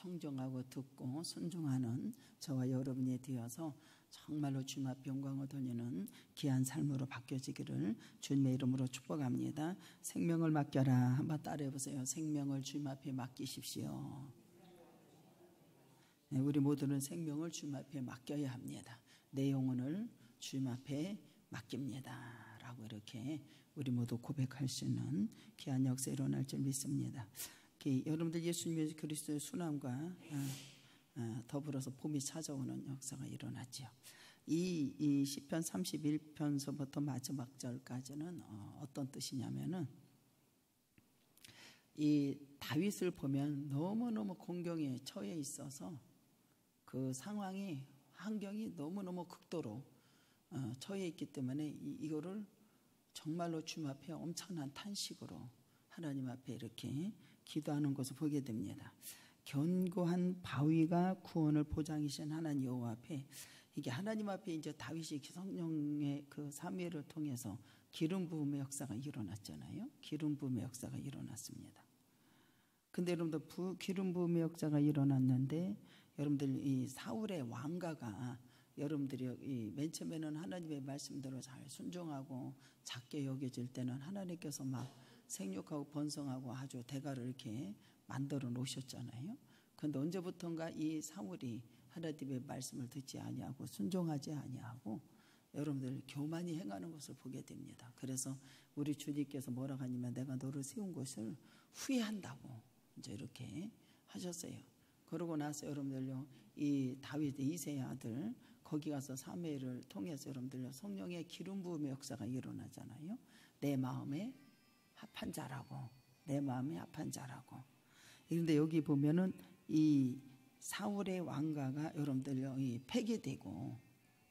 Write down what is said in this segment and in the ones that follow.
청정하고 듣고 순종하는 저와 여러분이 되어서 정말로 주님 앞에 영광을 돌리는 귀한 삶으로 바뀌어지기를 주님의 이름으로 축복합니다. 생명을 맡겨라. 한번 따라해 보세요. 생명을 주님 앞에 맡기십시오. 네, 우리 모두는 생명을 주님 앞에 맡겨야 합니다. 내 영혼을 주님 앞에 맡깁니다 라고 이렇게 우리 모두 고백할 수 있는 귀한 역사 일어날 줄 믿습니다. 여러분들 예수님 그리스도의 순환과 더불어서 봄이 찾아오는 역사가 일어났죠. 이 시편 31편서부터 마지막 절까지는 어떤 뜻이냐면은 이 다윗을 보면 너무너무 공경에 처해 있어서 그 상황이 환경이 너무너무 극도로 처해 있기 때문에 이거를 정말로 주님 앞에 엄청난 탄식으로 하나님 앞에 이렇게 기도하는 것을 보게 됩니다. 견고한 바위가 구원을 보장이신 하나님 여호와 앞에, 이게 하나님 앞에 이제 다윗이 성령의 그 사무엘을 통해서 기름 부음의 역사가 일어났잖아요. 기름 부음의 역사가 일어났습니다. 근데 여러분들 기름 부음의 역사가 일어났는데 여러분들 이 사울의 왕가가 여러분들이 맨 처음에는 하나님의 말씀대로 잘 순종하고 작게 여겨질 때는 하나님께서 막 생육하고 번성하고 아주 대가를 이렇게 만들어 놓으셨잖아요. 그런데 언제부턴가 이 사울이 하나님의 말씀을 듣지 아니하고 순종하지 아니하고 여러분들 교만히 행하는 것을 보게 됩니다. 그래서 우리 주님께서 뭐라고 하냐면 내가 너를 세운 것을 후회한다고 이제 이렇게 하셨어요. 그러고 나서 여러분들요, 이 다윗 이새의 아들 거기 가서 사무엘을 통해서 여러분들요 성령의 기름 부음의 역사가 일어나잖아요. 내 마음에 합한 자라고, 내 마음에 합한 자라고. 그런데 여기 보면은 이 사울의 왕가가 여러분들요 이 폐기되고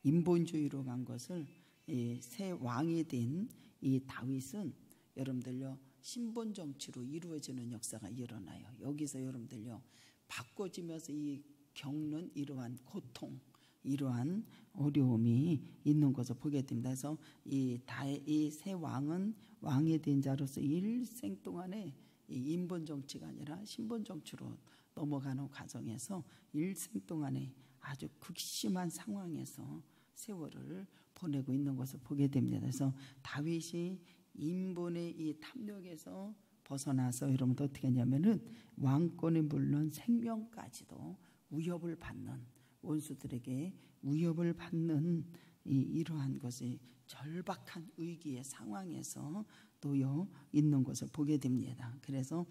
인본주의로 간 것을 이 새 왕이 된 이 다윗은 여러분들요 신분 정치로 이루어지는 역사가 일어나요. 여기서 여러분들요 바꿔지면서 이 겪는 이러한 고통, 이러한 어려움이 있는 것을 보게 됩니다. 그래서 이 새 왕은 왕이 된 자로서 일생 동안에 이 인본 정치가 아니라 신분 정치로 넘어가는 과정에서 일생 동안에 아주 극심한 상황에서 세월을 보내고 있는 것을 보게 됩니다. 그래서 다윗이 인본의 이 탐욕에서 벗어나서 여러분들 어떻게 하냐면은 왕권은 물론 생명까지도 위협을 받는, 원수들에게 위협을 받는 이러한 것이 절박한 위기의 상황에서 놓여 있는 것을 보게 됩니다. 그래서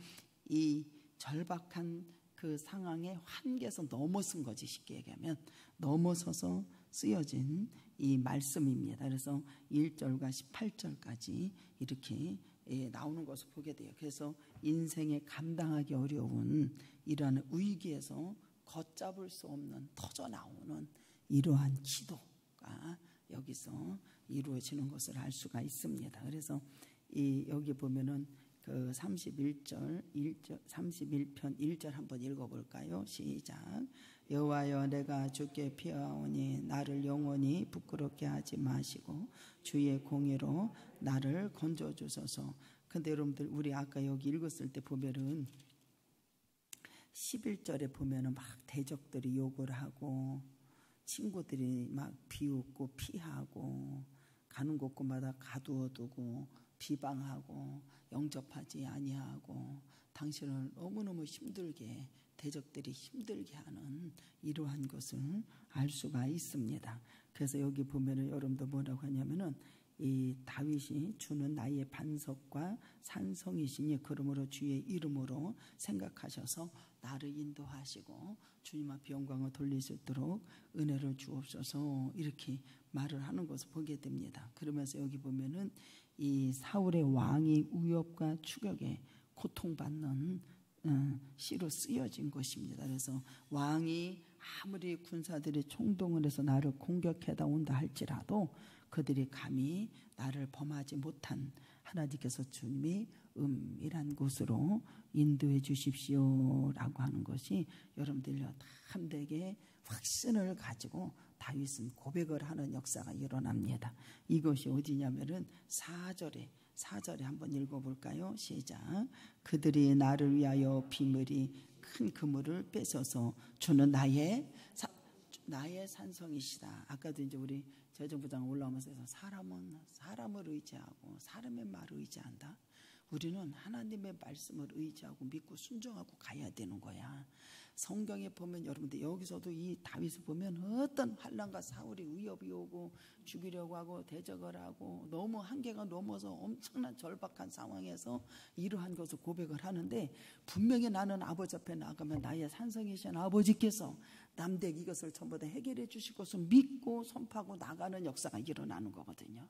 이 절박한 그 상황의 한계에서 넘어선 거지, 쉽게 얘기하면 넘어서서 쓰여진 이 말씀입니다. 그래서 1절과 18절까지 이렇게 나오는 것을 보게 돼요. 그래서 인생에 감당하기 어려운 이러한 위기에서 걷잡을 수 없는 터져나오는 이러한 기도가 여기서 이루어지는 것을 알 수가 있습니다. 그래서 여기 보면은 그 31편 1절 한번 읽어볼까요? 시작. 여호와여 내가 주께 피하오니 나를 영원히 부끄럽게 하지 마시고 주의 공의로 나를 건져주소서. 근데 여러분들 우리 아까 여기 읽었을 때 보면은 11절에 보면은 막 대적들이 욕을 하고 친구들이 막 비웃고 피하고 가는 곳곳마다 가두어두고 비방하고 영접하지 아니하고 당신을 너무너무 힘들게 대적들이 힘들게 하는 이러한 것을 알 수가 있습니다. 그래서 여기 보면은 여러분도 뭐라고 하냐면은 이 다윗이 주는 나의 반석과 산성이시니 그러므로 주의 이름으로 생각하셔서 나를 인도하시고 주님 앞에 영광을 돌릴 수 있도록 은혜를 주옵소서 이렇게 말을 하는 것을 보게 됩니다. 그러면서 여기 보면은 이 사울의 왕이 위협과 추격에 고통받는 시로 쓰여진 것입니다. 그래서 왕이 아무리 군사들이 총동을 해서 나를 공격해다 온다 할지라도 그들이 감히 나를 범하지 못한 하나님께서 주님이 은밀한 곳으로 인도해 주십시오라고 하는 것이 여러분들요 담대하게 확신을 가지고 다윗은 고백을 하는 역사가 일어납니다. 이것이 어디냐면은 4절에 한번 읽어볼까요? 시작. 그들이 나를 위하여 비밀히 큰 그물을 뺏어서 주는 나의 산성이시다. 아까도 이제 우리 재정부장 올라오면서 사람은 사람을 의지하고 사람의 말을 의지한다. 우리는 하나님의 말씀을 의지하고 믿고 순종하고 가야 되는 거야. 성경에 보면 여러분들 여기서도 이 다윗을 보면 어떤 환난과 사울이 위협이 오고 죽이려고 하고 대적을 하고 너무 한계가 넘어서 엄청난 절박한 상황에서 이러한 것을 고백을 하는데, 분명히 나는 아버지 앞에 나가면 나의 산성이신 아버지께서 남대기 이것을 전부 다 해결해 주실 것을 믿고 선포하고 나가는 역사가 일어나는 거거든요.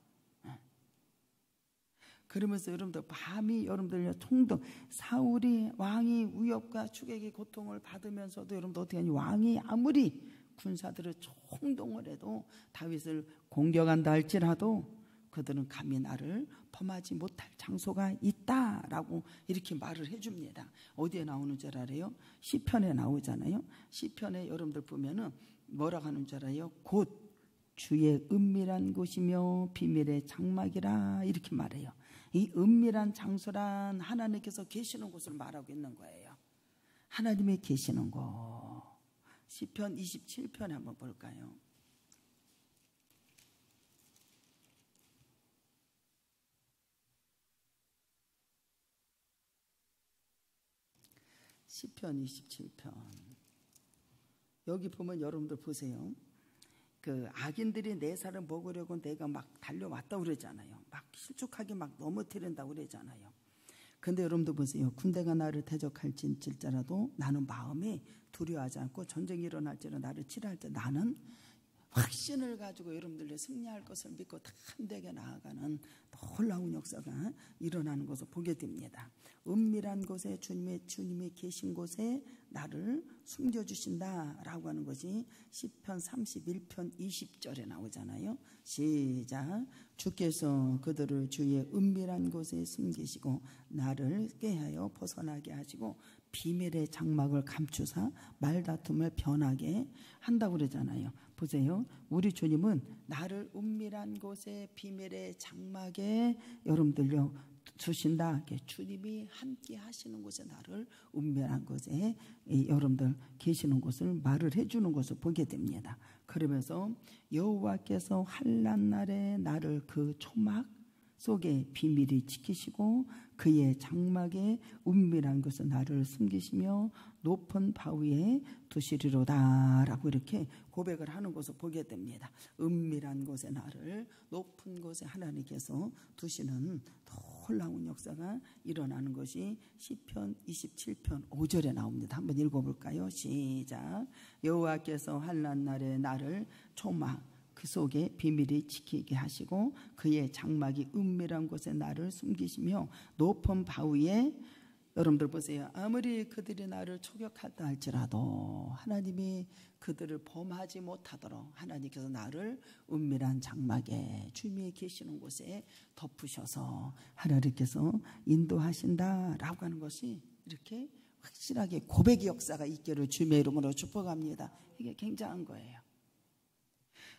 그러면서 여러분들 밤이 여러분들 총동, 사울이 왕이 위협과 추격의 고통을 받으면서도 여러분들 어떻게 하니, 왕이 아무리 군사들을 총동을 해도 다윗을 공격한다 할지라도 그들은 감히 나를 범하지 못할 장소가 있다라고 이렇게 말을 해줍니다. 어디에 나오는 줄 알아요? 시편에 나오잖아요. 시편에 여러분들 보면은 뭐라고 하는 줄 알아요? 곧 주의 은밀한 곳이며 비밀의 장막이라 이렇게 말해요. 이 은밀한 장소란 하나님께서 계시는 곳을 말하고 있는 거예요. 하나님이 계시는 곳. 시편 27편에 한번 볼까요? 시편 27편. 여기 보면 여러분들 보세요. 그 악인들이 내 살을 먹으려고 내가 막 달려왔다고 그러잖아요. 막 실족하게 막 넘어뜨린다고 그러잖아요. 근데 여러분들 보세요. 군대가 나를 대적할지라도 나는 마음에 두려워하지 않고 전쟁이 일어날지라도 나를 치료할 때 나는 확신을 가지고 여러분들의 승리할 것을 믿고 담대하게 나아가는 놀라운 역사가 일어나는 것을 보게 됩니다. 은밀한 곳에 주님이 계신 곳에 나를 숨겨주신다라고 하는 것이 시편 31편 20절에 나오잖아요. 시작. 주께서 그들을 주의 은밀한 곳에 숨기시고 나를 꾀하여 벗어나게 하시고 비밀의 장막을 감추사 말다툼을 변하게 한다고 그러잖아요. 보세요. 우리 주님은 나를 은밀한 곳에 비밀의 장막에 여러분들요 두신다. 주님이 함께 하시는 곳에 나를 은밀한 곳에 여러분들 계시는 곳을 말을 해주는 것을 보게 됩니다. 그러면서 여호와께서 환난 날에 나를 그 초막 속에 비밀히 지키시고 그의 장막에 은밀한 곳에 나를 숨기시며 높은 바위에 두시리로다 라고 이렇게 고백을 하는 것을 보게 됩니다. 은밀한 곳에 나를 높은 곳에 하나님께서 두시는 놀라운 역사가 일어나는 것이 시편 27편 5절에 나옵니다. 한번 읽어볼까요? 시작. 여호와께서 환난 날에 나를 초막 그 속에 비밀이 지키게 하시고 그의 장막이 은밀한 곳에 나를 숨기시며 높은 바위에 여러분들 보세요. 아무리 그들이 나를 초격하다 할지라도 하나님이 그들을 범하지 못하도록 하나님께서 나를 은밀한 장막에 주님이 계시는 곳에 덮으셔서 하나님께서 인도하신다라고 하는 것이 이렇게 확실하게 고백의 역사가 있기를 주님의 이름으로 축복합니다. 이게 굉장한 거예요.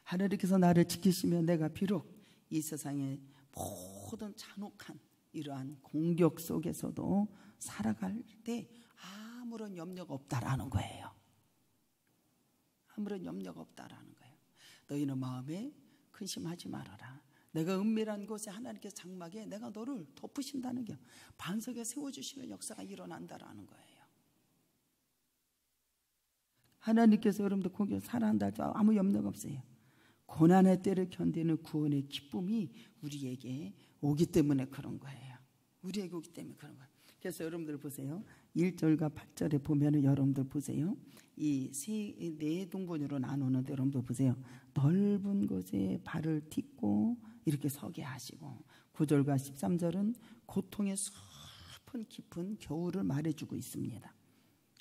하나님께서 나를 지키시면 내가 비록 이 세상의 모든 잔혹한 이러한 공격 속에서도 살아갈 때 아무런 염려가 없다라는 거예요. 아무런 염려가 없다라는 거예요. 너희는 마음에 근심하지 말아라. 내가 은밀한 곳에 하나님께서 장막에 내가 너를 덮으신다는 게 반석에 세워주시면 역사가 일어난다라는 거예요. 하나님께서 여러분들 거기에 살아한다 해도 아무 염려가 없어요. 고난의 때를 견디는 구원의 기쁨이 우리에게 오기 때문에 그런 거예요. 우리에게 오기 때문에 그런 거예요. 그래서 여러분들 보세요. 1절과 8절에 보면은 여러분들 보세요. 이 네 동분으로 나누는데 여러분들 보세요. 넓은 곳에 발을 딛고 이렇게 서게 하시고 9절과 13절은 고통의 슬픈 깊은 겨울을 말해주고 있습니다.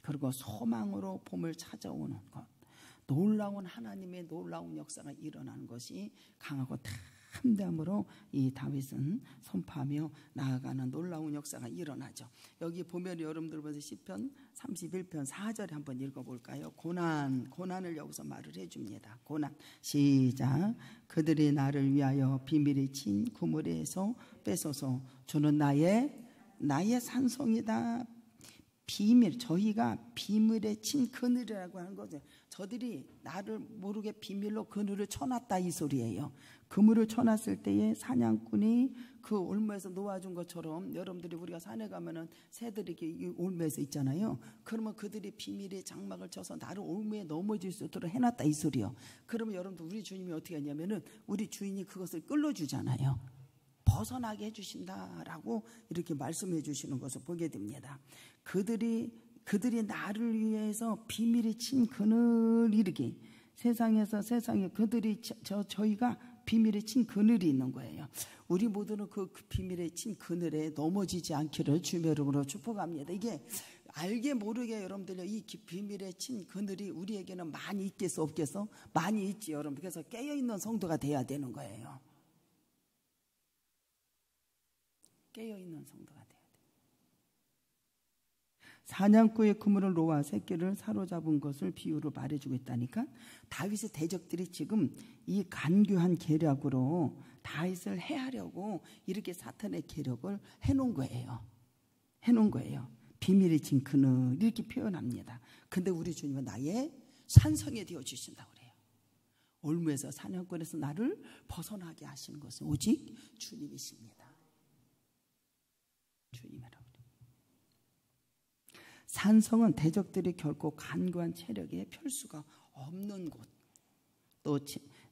그리고 소망으로 봄을 찾아오는 것. 놀라운 하나님의 놀라운 역사가 일어나는 것이 강하고 담대함으로 이 다윗은 선포하며 나아가는 놀라운 역사가 일어나죠. 여기 보면 여러분들 보세요. 시편 31편 4절에 한번 읽어볼까요? 고난을 여기서 말을 해줍니다. 고난 시작. 그들이 나를 위하여 비밀이 친 그물에서 뺏어서 주는 나의 산성이다. 비밀, 저희가 비밀에 친 그늘이라고 하는 거죠. 저들이 나를 모르게 비밀로 그늘을 쳐놨다 이 소리예요. 그물을 쳐놨을 때에 사냥꾼이 그 올무에서 놓아준 것처럼, 여러분들이 우리가 산에 가면은 새들이 이 올무에서 있잖아요. 그러면 그들이 비밀의 장막을 쳐서 나를 올무에 넘어질 수 있도록 해놨다 이 소리요. 그러면 여러분들, 우리 주님이 어떻게 했냐면은 우리 주인이 그것을 끌어주잖아요. 벗어나게 해주신다라고 이렇게 말씀해 주시는 것을 보게 됩니다. 그들이 나를 위해서 비밀이 친 그늘 이르기, 세상에 저희가 비밀에 친 그늘이 있는 거예요. 우리 모두는 그 비밀에 친 그늘에 넘어지지 않기를 주님의 이름으로 축복합니다. 이게 알게 모르게 여러분들 이 비밀에 친 그늘이 우리에게는 많이 있겠어 없겠어? 많이 있지 여러분. 그래서 깨어있는 성도가 돼야 되는 거예요. 깨어있는 성도가 돼야 돼. 사냥꾼의 그물을 놓아 새끼를 사로잡은 것을 비유로 말해주고 있다니까. 다윗의 대적들이 지금 이 간교한 계략으로 다윗을 해하려고 이렇게 사탄의 계략을 해놓은 거예요. 비밀이 친 그늘 이렇게 표현합니다. 근데 우리 주님은 나의 산성이 되어주신다고 그래요. 올무에서 사냥꾼에서 나를 벗어나게 하시는 것은 오직 주님이십니다. 주님이라고. 산성은 대적들이 결코 간교한 체력에 펼 수가 없는 곳, 또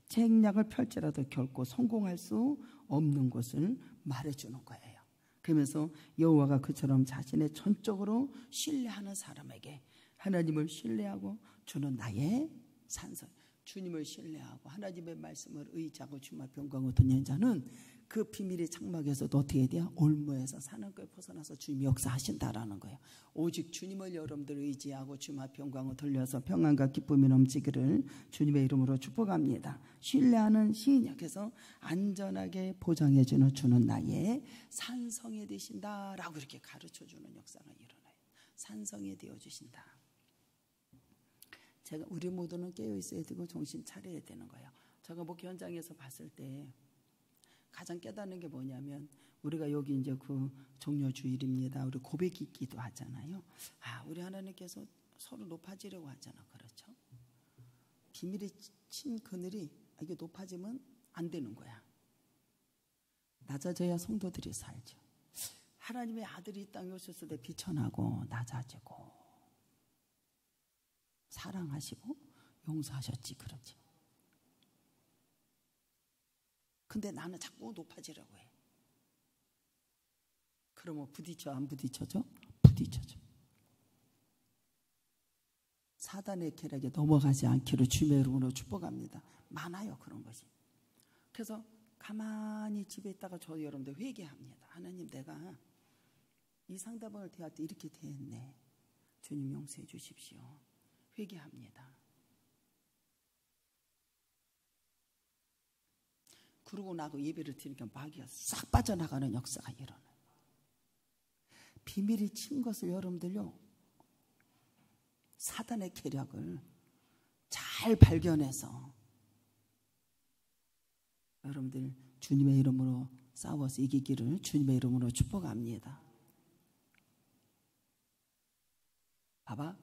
책략을 펼지라도 결코 성공할 수 없는 곳을 말해주는 거예요. 그러면서 여호와가 그처럼 자신의 전적으로 신뢰하는 사람에게, 하나님을 신뢰하고 주는 나의 산성, 주님을 신뢰하고 하나님의 말씀을 의지하고 주님 앞에 영광을 드리는 자는 그 비밀의 장막에서도 어떻게 해야 돼요? 올무에서 사냥꾼에 벗어나서 주님이 역사하신다라는 거예요. 오직 주님을 여러분들 의지하고 주님 앞에 영광을 돌려서 평안과 기쁨이 넘치기를 주님의 이름으로 축복합니다. 신뢰하는 신약에서 안전하게 보장해주는 주는 나의 산성이 되신다라고 이렇게 가르쳐주는 역사가 일어나요. 산성이 되어주신다. 제가 우리 모두는 깨어있어야 되고 정신 차려야 되는 거예요. 제가 목회 현장에서 봤을 때 가장 깨닫는 게 뭐냐면, 우리가 여기 이제 그 종료주일입니다. 우리 고백 있기도 하잖아요. 우리 하나님께서 서로 높아지려고 하잖아. 그렇죠? 비밀에 친 그늘이 이게 높아지면 안 되는 거야. 낮아져야 성도들이 살죠. 하나님의 아들이 이 땅에 오셨을 때 비천하고 낮아지고 사랑하시고 용서하셨지, 그러지. 근데 나는 자꾸 높아지려고 해. 그러면 부딪혀 안 부딪혀져? 부딪혀져. 사단의 계략에 넘어가지 않기를 주님의 이름으로 축복합니다. 많아요, 그런 것이. 그래서 가만히 집에 있다가 저 여러분들 회개합니다. 하나님, 내가 이 상대방을 대할 때 이렇게 대했네. 주님 용서해 주십시오. 회개합니다. 그러고 나고 예배를 드리니까 마귀가 싹 빠져나가는 역사가 일어나요. 비밀이 친 것을 여러분들요, 사단의 계략을 잘 발견해서 여러분들 주님의 이름으로 싸워서 이기기를 주님의 이름으로 축복합니다. 봐봐,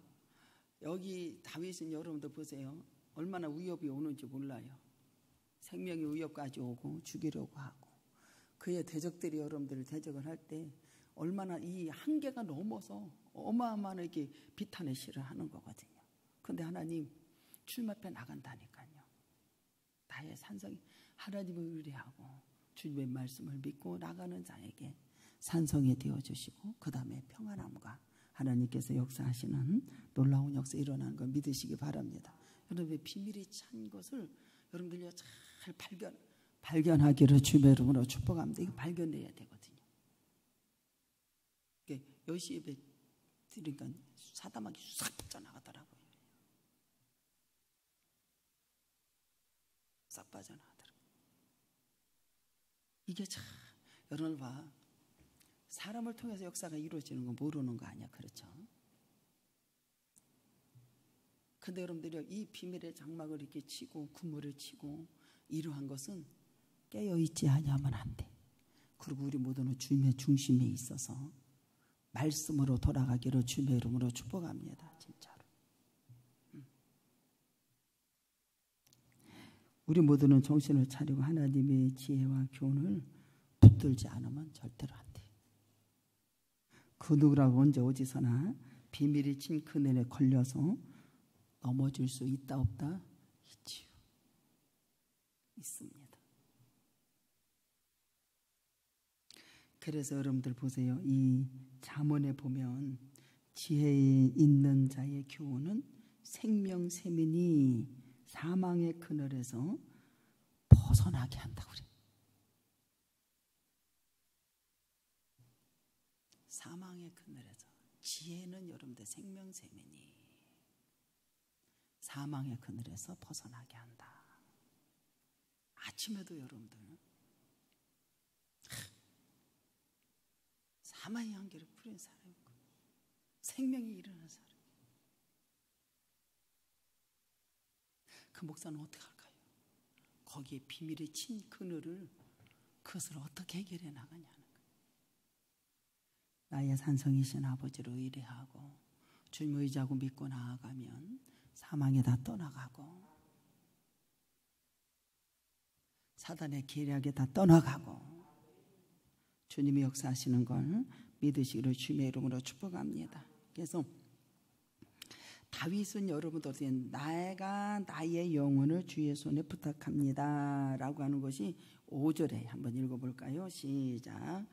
여기 다윗은 여러분들 보세요. 얼마나 위협이 오는지 몰라요. 생명의 위협까지 오고 죽이려고 하고, 그의 대적들이 여러분들을 대적을 할 때 얼마나 이 한계가 넘어서 어마어마한 이렇게 비탄의 시를 하는 거거든요. 근데 하나님 주님 앞에 나간다니까요. 나의 산성이 하나님을 의뢰하고 주님의 말씀을 믿고 나가는 자에게 산성이 되어주시고, 그 다음에 평안함과 하나님께서 역사하시는 놀라운 역사 일어나는 걸 믿으시기 바랍니다. 여러분의 비밀이 찬 것을 여러분들이 잘 발견하기를 주님의 이름으로 축복합니다. 이거 발견해야 되거든요. 10시 예배 드리니까 사담하기 싹 빠져나가더라고요. 싹 빠져나가더라고요. 이게 참, 여러분 봐. 사람을 통해서 역사가 이루어지는 건 모르는 거 아니야. 그렇죠? 근데 여러분들이 이 비밀의 장막을 이렇게 치고 그물을 치고 이러한 것은 깨어있지 아니하면 안 돼. 그리고 우리 모두는 주님의 중심에 있어서 말씀으로 돌아가기를 주님의 이름으로 축복합니다. 진짜로. 우리 모두는 정신을 차리고 하나님의 지혜와 교훈을 붙들지 않으면 절대로 안 돼. 그 누구라고 언제 어디서나 비밀이 친 그늘에 걸려서 넘어질 수 있다 없다? 있지요. 있습니다. 그래서 여러분들 보세요. 이 잠언에 보면 지혜에 있는 자의 교훈은 생명세민이 사망의 그늘에서 벗어나게 한다고 그래요. 사망의 그늘에서 지혜는 여러분들 생명세민이 사망의 그늘에서 벗어나게 한다. 아침에도 여러분들 사마의 향기를 뿌린 사람이고 생명이 일어난 사람. 그 목사는 어떻게 할까요? 거기에 비밀에 친 그늘을 그것을 어떻게 해결해 나가냐는 거예요. 나의 산성이신 아버지를 의뢰하고 주님 의지하고 믿고 나아가면 사망에 다 떠나가고 사단의 계략에 다 떠나가고 주님이 역사하시는 걸 믿으시기를 주님의 이름으로 축복합니다. 그래서 다윗은 여러분들에게 내가 나의 영혼을 주의 손에 부탁합니다 라고 하는 것이 5절에 한번 읽어볼까요? 시작.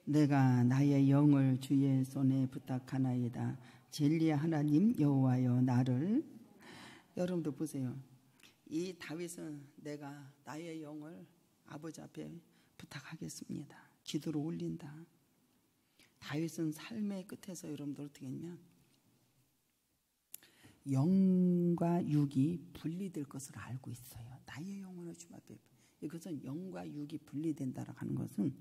내가 나의 영을 주의 손에 부탁하나이다. 진리의 하나님 여호와여 나를. 여러분들 보세요. 이 다윗은 내가 나의 영을 아버지 앞에 부탁하겠습니다. 기도로 올린다. 다윗은 삶의 끝에서 여러분들 어떻게 했냐면 영과 육이 분리될 것을 알고 있어요. 나의 영혼을 주님 앞에. 이것은 영과 육이 분리된다라고 하는 것은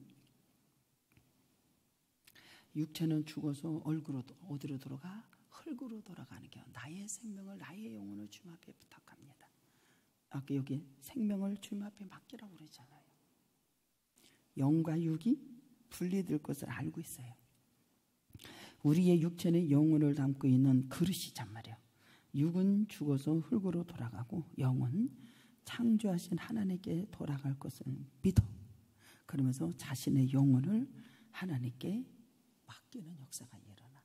육체는 죽어서 얼굴로 어디로 돌아가? 흙으로 돌아가는 게 나의 생명을 나의 영혼을 주님 앞에 부탁합니다. 아까 여기 생명을 주님 앞에 맡기라고 그러잖아요. 영과 육이 분리될 것을 알고 있어요. 우리의 육체는 영혼을 담고 있는 그릇이란 말이에요. 육은 죽어서 흙으로 돌아가고 영은 창조하신 하나님께 돌아갈 것을 믿어. 그러면서 자신의 영혼을 하나님께 맡기는 역사가 일어나.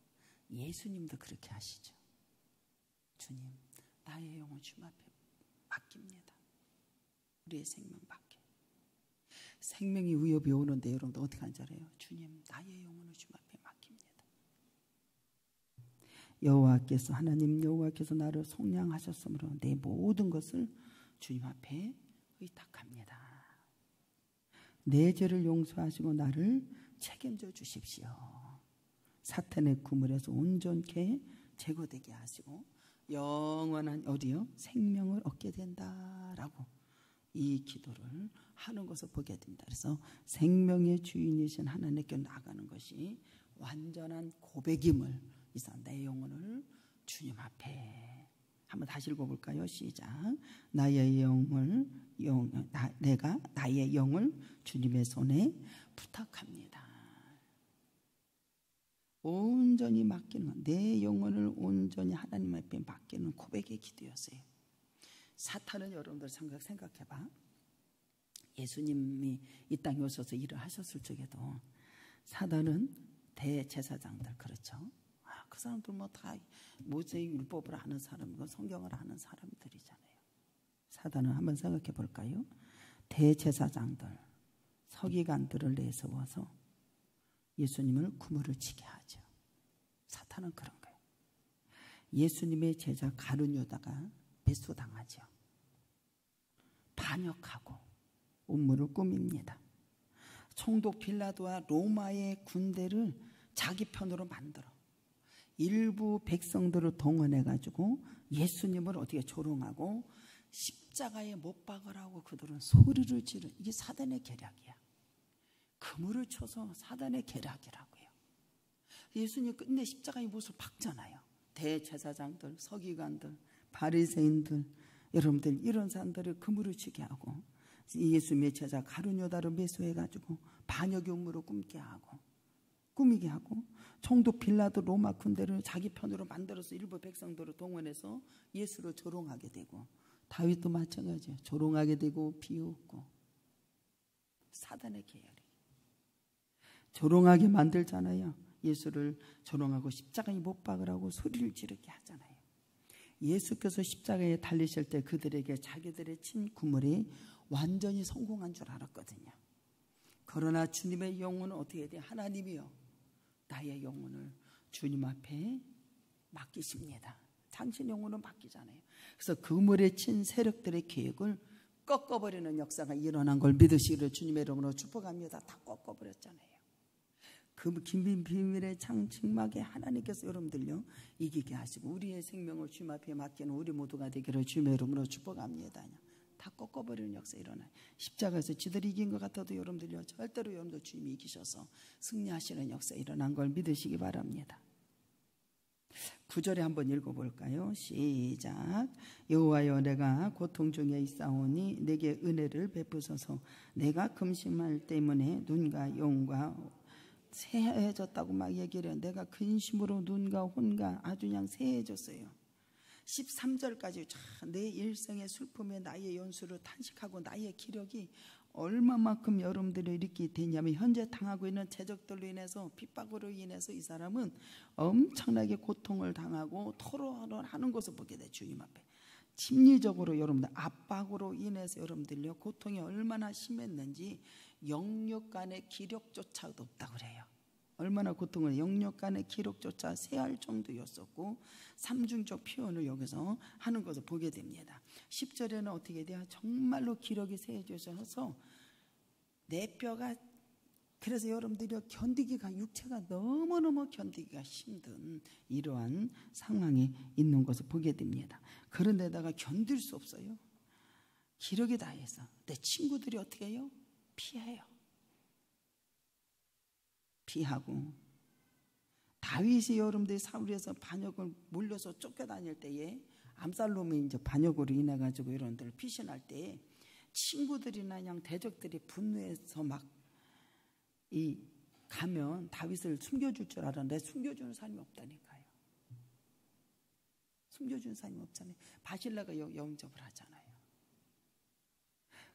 예수님도 그렇게 하시죠. 주님, 나의 영혼 주님 앞에 맡깁니다. 우리의 생명 맡겨. 생명이 위협이 오는데 여러분들 어떻게 하는 줄 알아요? 주님, 나의 영혼을 주님 앞에 맡깁니다. 여호와께서 하나님 여호와께서 나를 속량하셨으므로 내 모든 것을 주님 앞에 의탁합니다. 내 죄를 용서하시고 나를 책임져 주십시오. 사탄의 그물에서 온전케 제거되게 하시고 영원한 어디요? 생명을 얻게 된다라고 이 기도를 하는 것을 보게 됩니다. 그래서 생명의 주인이신 하나님께 나가는 것이 완전한 고백임을 이상 내 영혼을 주님 앞에 한번 다시 읽어볼까요? 시작. 나의 영을 내가 나의 영을 주님의 손에 부탁합니다. 온전히 맡기는 내 영혼을 온전히 하나님 앞에 맡기는 고백의 기도였어요. 사탄은 여러분들 생각해봐. 예수님이 이 땅에 오셔서 일을 하셨을 적에도 사단은 대제사장들 그렇죠. 그 사람들 뭐 다 모세의 율법을 아는 사람이고 성경을 아는 사람들이잖아요. 사단은 한번 생각해 볼까요? 대제사장들, 서기관들을 내세워서 예수님을 구물을 치게 하죠. 사탄은 그런 거예요. 예수님의 제자 가룟 유다가 배수당하죠. 반역하고 음모를 꾸밉니다. 총독 빌라도와 로마의 군대를 자기 편으로 만들어 일부 백성들을 동원해가지고 예수님을 어떻게 조롱하고 십자가에 못 박으라고 그들은 소리를 지르는 이게 사단의 계략이야. 그물을 쳐서 사단의 계략이라고요. 예수님 끝내 십자가에 못을 박잖아요. 대제사장들, 서기관들, 바리새인들, 여러분들 이런 사람들을 그물을 치게 하고 예수님의 제자 가룟 유다를 매수해가지고 반역의 음모를 꾸미게 하고 꾸미게 하고, 총독 빌라도 로마 군대를 자기 편으로 만들어서 일부 백성들을 동원해서 예수를 조롱하게 되고, 다윗도 마찬가지예요. 조롱하게 되고 비웃고. 사단의 계열이 조롱하게 만들잖아요. 예수를 조롱하고 십자가에 못 박으라고 소리를 지르게 하잖아요. 예수께서 십자가에 달리실 때 그들에게 자기들의 친 구물이 완전히 성공한 줄 알았거든요. 그러나 주님의 영혼은 어떻게 돼요? 하나님이요, 나의 영혼을 주님 앞에 맡기십니다. 당신 영혼은 맡기잖아요. 그래서 그물에 친 세력들의 계획을 꺾어버리는 역사가 일어난 걸 믿으시기를 주님의 이름으로 축복합니다. 다 꺾어버렸잖아요. 그 긴 비밀의 장측막에 하나님께서 여러분들요 이기게 하시고 우리의 생명을 주님 앞에 맡기는 우리 모두가 되기를 주님의 이름으로 축복합니다. 다 꺾어버리는 역사 일어나요. 십자가에서 지들이 이긴 것 같아도 여러분들요 절대로 여러분들 주님이 이기셔서 승리하시는 역사 일어난 걸 믿으시기 바랍니다. 9절에 한번 읽어볼까요? 시작. 여호와여, 내가 고통 중에 있사오니 내게 은혜를 베푸소서. 내가 금심할 때문에 눈과 영과 새해졌다고 막 얘기를 해요. 내가 근심으로 눈과 혼과 아주 그냥 새해졌어요. 13절까지 내 일생의 슬픔에 나의 연수를 탄식하고 나의 기력이 얼마만큼 여러분들이 이렇게 되냐면, 현재 당하고 있는 제적들로 인해서, 핍박으로 인해서 이 사람은 엄청나게 고통을 당하고 토로를 하는 것을 보게 돼. 주님 앞에 심리적으로 여러분들 압박으로 인해서 여러분들요 고통이 얼마나 심했는지 영역 간의 기력조차도 없다고 그래요. 얼마나 고통을, 영역 간의 기록조차 세할 정도였었고, 삼중적 표현을 여기서 하는 것을 보게 됩니다. 10절에는 어떻게 돼요? 정말로 기력이 세해져서 내 뼈가, 그래서 여러분들이 견디기가, 육체가 너무너무 견디기가 힘든 이러한 상황에 있는 것을 보게 됩니다. 그런데다가 견딜 수 없어요. 기력이 다해서 내 친구들이 어떻게 해요? 피해요. 피하고, 다윗이 여러분들이 사울에서 반역을 몰려서 쫓겨다닐 때에 암살롬이 이제 반역으로 인해 가지고 여러분들 피신할 때 친구들이나 그냥 대적들이 분노해서 막 가면 다윗을 숨겨줄 줄 알았는데 숨겨주는 사람이 없다니까요. 숨겨주는 사람이 없잖아요. 바실라가 영접을 하잖아요.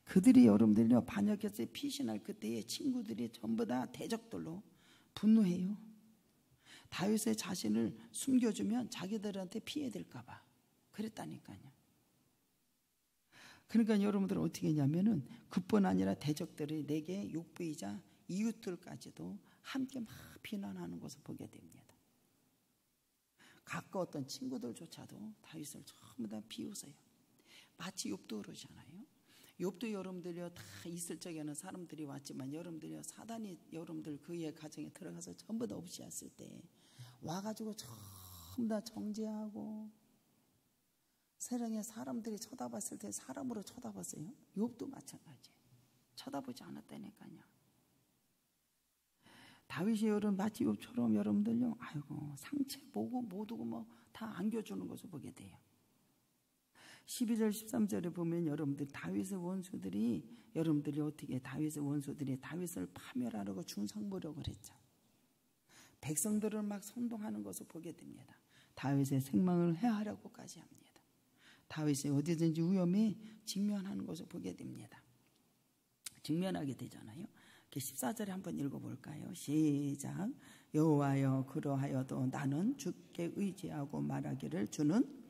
그들이 여러분들이 반역해서 피신할 그때에 친구들이 전부 다 대적들로 분노해요. 다윗의 자신을 숨겨주면 자기들한테 피해될까 봐 그랬다니까요. 그러니까 여러분들은 어떻게 했냐면은 그뿐 아니라 대적들이 내게 욕부이자 이웃들까지도 함께 막 비난하는 것을 보게 됩니다. 가까웠던 친구들조차도 다윗을 전부 다 비웃어요. 마치 욥도 그러잖아요. 욥도 여러분들이요 다 있을 적에는 사람들이 왔지만 여러분들이요 사단이 여러분들 그의 가정에 들어가서 전부 다 없이 왔을 때 와가지고 전부 다 정죄하고, 세상에 사람들이 쳐다봤을 때 사람으로 쳐다봤어요. 욥도 마찬가지예요. 쳐다보지 않았다니까요. 다윗이 여러분 마치 욥처럼 여러분들요 아이고 상체 보고 못 오고 뭐 다 안겨주는 것을 보게 돼요. 12절 13절에 보면 여러분들 다윗의 원수들이 여러분들이 어떻게 다윗의 원수들이 다윗을 파멸하려고 중상모력을 했죠. 백성들을 막 선동하는 것을 보게 됩니다. 다윗의 생명을 해하려고까지 합니다. 다윗이 어디든지 위험에 직면하는 것을 보게 됩니다. 직면하게 되잖아요. 14절에 한번 읽어볼까요? 시작. 여호와여, 그러하여도 나는 주께 의지하고 말하기를 주는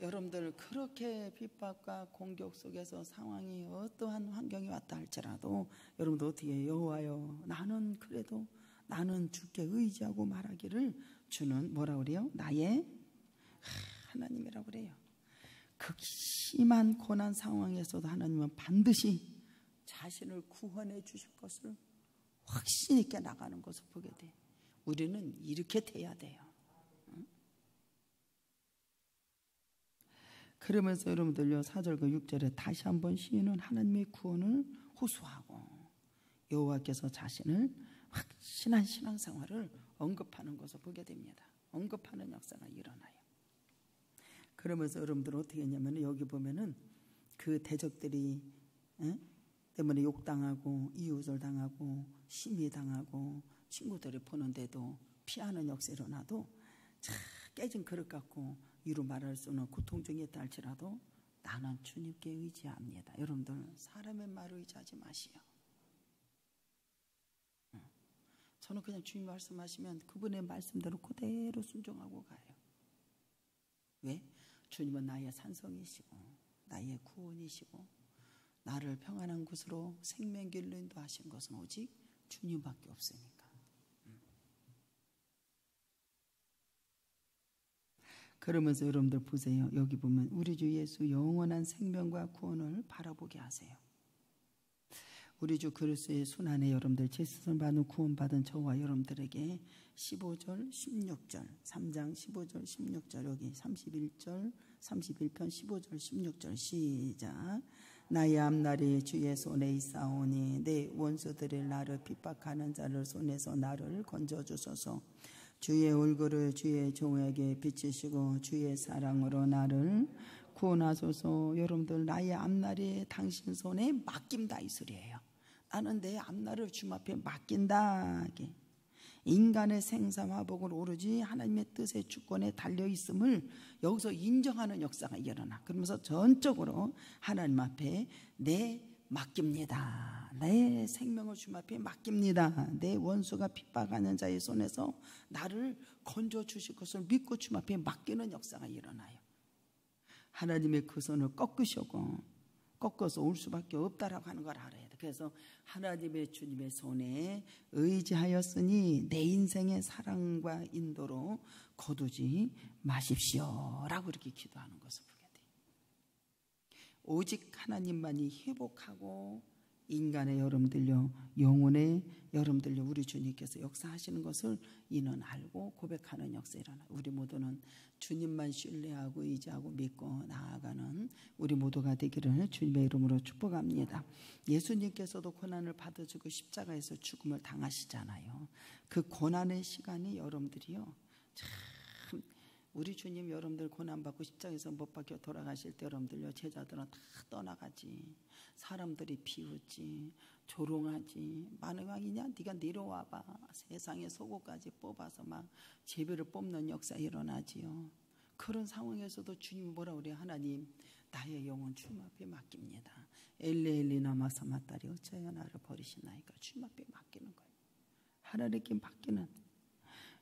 여러분들 그렇게 핍박과 공격 속에서 상황이 어떠한 환경이 왔다 할지라도 여러분들 어떻게 해요? 여호와여, 나는 그래도 나는 주께 의지하고 말하기를 주는 뭐라 그래요? 나의 하나님이라고 그래요. 극심한 고난 상황에서도 하나님은 반드시 자신을 구원해 주실 것을 확신 있게 나가는 것을 보게 돼. 우리는 이렇게 돼야 돼요. 그러면서 여러분들요 4절과 6절에 다시 한번 시인은 하나님의 구원을 호소하고 여호와께서 자신을 확신한 신앙생활을 언급하는 것을 보게 됩니다. 언급하는 역사가 일어나요. 그러면서 여러분들은 어떻게 했냐면 여기 보면은 그 대적들이 때문에 욕당하고 이웃을 당하고 심히 당하고 친구들이 보는데도 피하는 역사 일어나도 깨진 그릇 갖고 이루 말할 수 없는 고통 중에 있다 할지라도 나는 주님께 의지합니다. 여러분들 사람의 말을 의지하지 마시오. 저는 그냥 주님 말씀하시면 그분의 말씀대로 그대로 순종하고 가요. 왜? 주님은 나의 산성이시고 나의 구원이시고 나를 평안한 곳으로 생명길로 인도하신 것은 오직 주님밖에 없으니까. 그러면서 여러분들 보세요. 여기 보면 우리 주 예수 영원한 생명과 구원을 바라보게 하세요. 우리 주 그리스도의 손안에 여러분들 제수선 받은 구원받은 저와 여러분들에게 15절 16절 3장 15절 16절 여기 31절 31편 15절 16절 시작. 나의 앞날이 주의 손에 있사오니 내 원수들이 나를 핍박하는 자를 손에서 나를 건져주소서. 주의 얼굴을 주의 종에게 비치시고 주의 사랑으로 나를 구원하소서. 여러분들 나의 앞날이 당신 손에 맡긴다 이 소리예요. 나는 내 앞날을 주님 앞에 맡긴다. 인간의 생사화복을 오로지 하나님의 뜻의 주권에 달려있음을 여기서 인정하는 역사가 일어나. 그러면서 전적으로 하나님 앞에 내 맡깁니다. 내 생명을 주님 앞에 맡깁니다. 내 원수가 핍박하는 자의 손에서 나를 건져주실 것을 믿고 주님 앞에 맡기는 역사가 일어나요. 하나님의 그 손을 꺾어서 올 수밖에 없다라고 하는 걸 알아야 돼. 그래서 하나님의 주님의 손에 의지하였으니 내 인생의 사랑과 인도로 거두지 마십시오 라고 이렇게 기도하는 것을 보게 돼. 오직 하나님만이 회복하고 인간의 여러분들요 영혼의 여러분들요 우리 주님께서 역사하시는 것을 이는 알고 고백하는 역사 일어나. 우리 모두는 주님만 신뢰하고 의지하고 믿고 나아가는 우리 모두가 되기를 주님의 이름으로 축복합니다. 예수님께서도 고난을 받아주고 십자가에서 죽음을 당하시잖아요. 그 고난의 시간이 여러분들이요 참 우리 주님 여러분들 고난받고 십자가에서 못 박혀 돌아가실 때 여러분들요 제자들은 다 떠나가지. 사람들이 비웃지 조롱하지. 만왕이냐 네가 내려와봐. 세상에 속옷까지 뽑아서 막 제비를 뽑는 역사 일어나지요. 그런 상황에서도 주님이 뭐라 그래요? 하나님 나의 영혼 주님 앞에 맡깁니다. 엘리 나마사 마따리 어찌하여 나를 버리시나이까. 주님 앞에 맡기는 거예요. 하나님께 맡기는.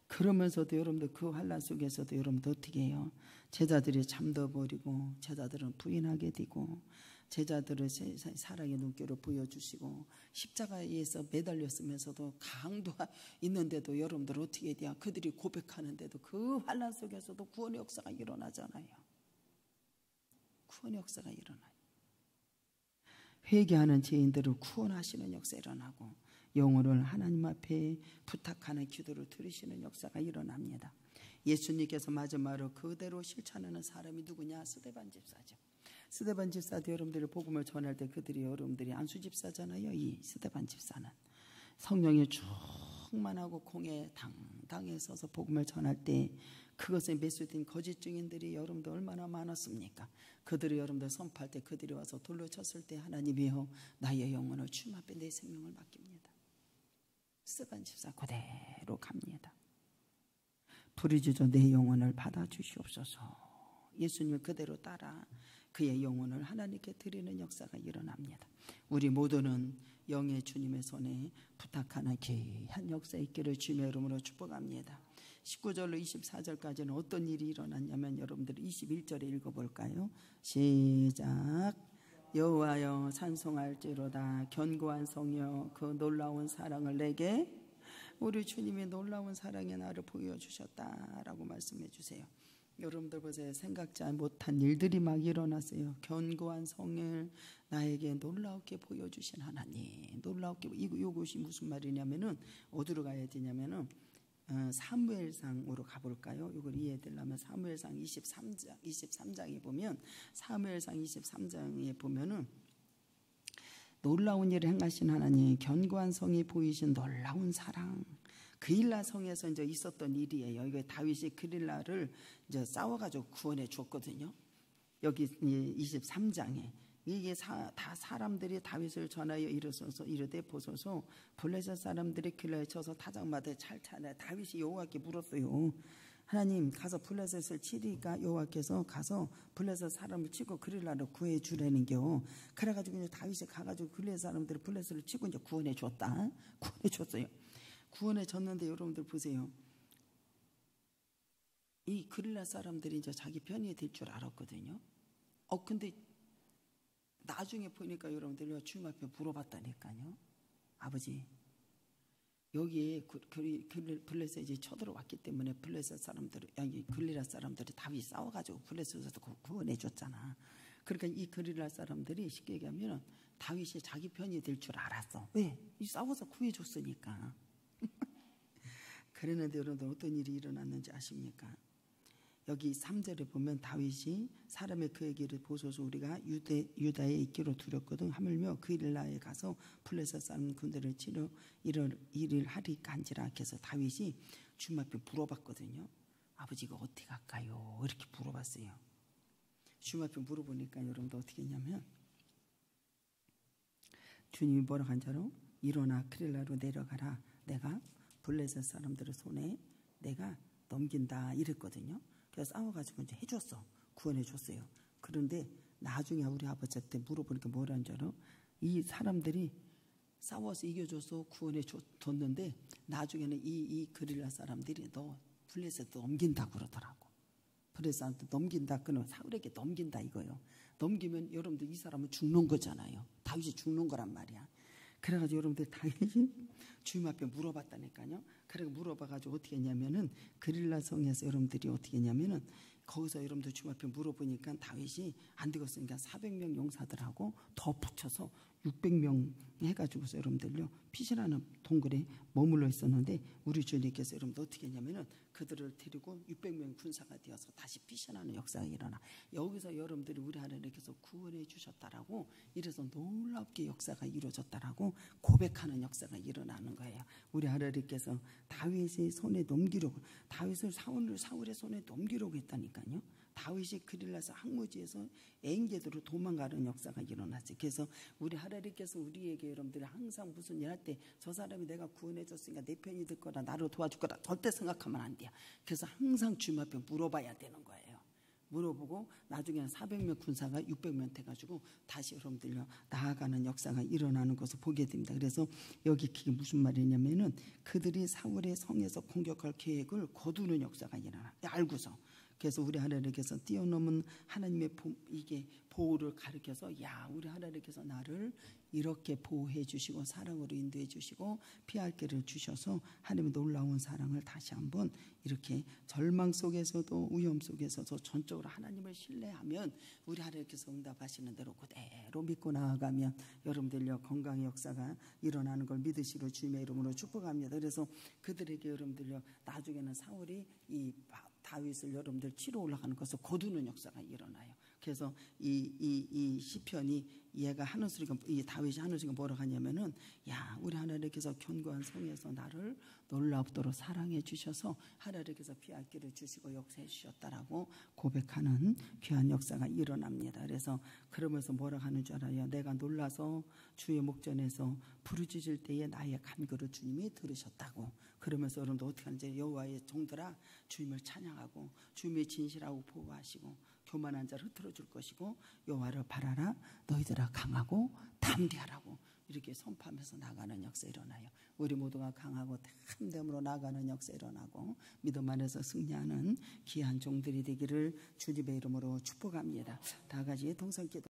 그러면서도 여러분들 그 환난 속에서도 여러분들 어떻게 해요? 제자들이 잠도 버리고 제자들은 부인하게 되고 제자들을 사랑의 눈길을 보여주시고 십자가에서 매달렸으면서도 강도가 있는데도 여러분들 어떻게 돼요? 그들이 고백하는데도 그 환난 속에서도 구원의 역사가 일어나잖아요. 구원의 역사가 일어나요. 회개하는 죄인들을 구원하시는 역사 일어나고 영혼을 하나님 앞에 부탁하는 기도를 들으시는 역사가 일어납니다. 예수님께서 마지막으로 그대로 실천하는 사람이 누구냐? 스데반 집사죠. 스데반 집사도 여러분들이 복음을 전할 때 그들이 여러분들이 안수 집사잖아요. 이 스데반 집사는 성령이 충만하고 공에 당당히 서서 복음을 전할 때 그것에 매수된 거짓 증인들이 여러분들 얼마나 많았습니까? 그들이 여러분들 선포할 때 그들이 와서 돌로 쳤을 때 하나님이여 나의 영혼을 주님 앞에 내 생명을 맡깁니다. 스데반 집사 그대로 갑니다. 부르짖어 내 영혼을 받아주시옵소서. 예수님을 그대로 따라 그의 영혼을 하나님께 드리는 역사가 일어납니다. 우리 모두는 영의 주님의 손에 부탁하는 귀한 역사 있기를 주님의 이름으로 축복합니다. 19절로 24절까지는 어떤 일이 일어났냐면 여러분들이 21절에 읽어볼까요? 시작. 여호와여 찬송할지로다. 견고한 성이여 그 놀라운 사랑을 내게. 우리 주님이 놀라운 사랑의 나를 보여주셨다라고 말씀해 주세요. 여러분들 보세요. 생각지 못한 일들이 막 일어났어요. 견고한 성을 나에게 놀랍게 보여주신 하나님. 놀랍게. 이것이 무슨 말이냐면은 어디로 가야 되냐면은 사무엘상으로 가볼까요? 이걸 이해되려면 사무엘상 23장에 보면 사무엘상 23장에 보면은 놀라운 일을 행하신 하나님, 견고한 성이 보이신 놀라운 사랑. 그일라 성에서 이제 있었던 일이에요. 이거 다윗이 그일라를 이제 싸워가지고 구원해 줬거든요. 여기 23장에 이게 다 사람들이 다윗을 전하여 일어서서 이르되 보소서 블레셋 사람들이 길라에 쳐서 타작마다 찰차나 다윗이 여호와께 물었어요. 하나님 가서 블레셋을 치리까 여호와께서 가서 블레셋 사람을 치고 그릴라를 구해 주라는겨. 그래가지고 이제 다윗이 가가지고 블레셋 사람들이 블레셋을 치고 이제 구원해 줬다. 구원해 줬어요. 구원해 줬는데 여러분들 보세요. 이 그릴라 사람들이 이제 자기 편이 될 줄 알았거든요. 근데 나중에 보니까 여러분들 주님 앞에 물어봤다니까요. 아버지 여기에 블레셋이 쳐들어왔기 때문에 블레셋 사람들이 그릴라 사람들이 다윗 싸워가지고 블레셋에서 구원해 줬잖아. 그러니까 이 그릴라 사람들이 쉽게 얘기하면 다윗이 자기 편이 될 줄 알았어. 왜? 이 싸워서 구해줬으니까. 그랬는데 여러분들 어떤 일이 일어났는지 아십니까? 여기 3절에 보면 다윗이 사람의 그에게 보소서 우리가 유다에 있기로 두렵거든 하물며 그릴라에 가서 블레셋 사람 군대를 치러 일을 하리까 한지라. 해서 다윗이 주님 앞에 물어봤거든요. 아버지가 어떻게 갈까요? 이렇게 물어봤어요. 주님 앞에 물어보니까 여러분들 어떻게 했냐면 주님이 뭐라고 한 자로 일어나 그릴라로 내려가라. 내가 블레셋 사람들의 손에 내가 넘긴다 이랬거든요. 그래서 싸워가지고 이제 해줬어. 구원해줬어요. 그런데 나중에 우리 아버지한테 물어보니까 뭐라는 줄 알아? 이 사람들이 싸워서 이겨줘서 구원해줬는데 나중에는 이 그릴라 사람들이 너 블레셋 넘긴다고 그러더라고. 블레셋한테 넘긴다. 그는 사울에게 넘긴다 이거예요. 넘기면 여러분들 이 사람은 죽는 거잖아요. 다윗이 죽는 거란 말이야. 그래가지고 여러분들 다윗이 주님 앞에 물어봤다니까요. 그래서 물어봐가지고 어떻게 했냐면은 그릴라 성에서 여러분들이 어떻게 했냐면은 거기서 여러분들 주님 앞에 물어보니까 다윗이 안 되겠으니까 400명 용사들하고 더 붙여서 600명 해가지고서 여러분들요 피시라는 동굴에 머물러 있었는데 우리 주님께서 여러분들 어떻게 했냐면은 그들을 데리고 600명 군사가 되어서 다시 피신하는 역사가 일어나. 여기서 여러분들이 우리 하나님께서 구원해 주셨다라고 이래서 놀랍게 역사가 이루어졌다라고 고백하는 역사가 일어나는 거예요. 우리 하나님께서 다윗의 손에 넘기려고 다윗을 사울의 손에 넘기려고 했다니까요. 다윗이 그릴라서 항무지에서 앵게도로 도망가는 역사가 일어났어요. 그래서 우리 하나님께서 우리에게 여러분들이 항상 무슨 일 할 때 저 사람이 내가 구원해 줬으니까 내 편이 될 거라 나를 도와줄 거라 절대 생각하면 안 돼요. 그래서 항상 주님 앞에 물어봐야 되는 거예요. 물어보고 나중에는 400명 군사가 600명 돼가지고 다시 여러분들요 나아가는 역사가 일어나는 것을 보게 됩니다. 그래서 여기 그게 무슨 말이냐면은 그들이 사울의 성에서 공격할 계획을 거두는 역사가 일어나. 알고서. 그래서 우리 하나님께서 뛰어넘은 하나님의 이게 보호를 가르쳐서 야 우리 하나님께서 나를 이렇게 보호해 주시고 사랑으로 인도해 주시고 피할 길을 주셔서 하나님의 놀라운 사랑을 다시 한번 이렇게 절망 속에서도 위험 속에서도 전적으로 하나님을 신뢰하면 우리 하나님께서 응답하시는 대로 그대로 믿고 나아가면 여러분들요 건강의 역사가 일어나는 걸 믿으시로 주님의 이름으로 축복합니다. 그래서 그들에게 여러분들요 나중에는 사울이 이 다윗을 여러분들 치러 올라가는 것을 거두는 역사가 일어나요. 그래서 이 시편이 얘가 하는 소리가 이 다윗이 하는 소리가 뭐라고 하냐면은 야 우리 하나님께서 견고한 성에서 나를 놀랍도록 사랑해 주셔서 하나님께서 피할 길을 주시고 역사해 주셨다라고 고백하는 귀한 역사가 일어납니다. 그래서 그러면서 뭐라고 하는 줄 알아요? 내가 놀라서 주의 목전에서 부르짖을 때에 나의 간구를 주님이 들으셨다고. 그러면서 여러분도 어떻게 하는지 여호와의 종들아 주님을 찬양하고 주님의 진실하고 보호하시고 교만한 자를 흐트러 줄 것이고 여호와를 바라라 너희들아 강하고 담대하라고 이렇게 선포하면서 나가는 역사 일어나요. 우리 모두가 강하고 담대함으로 나가는 역사 일어나고 믿음 안에서 승리하는 귀한 종들이 되기를 주님의 이름으로 축복합니다. 다 같이 동성기도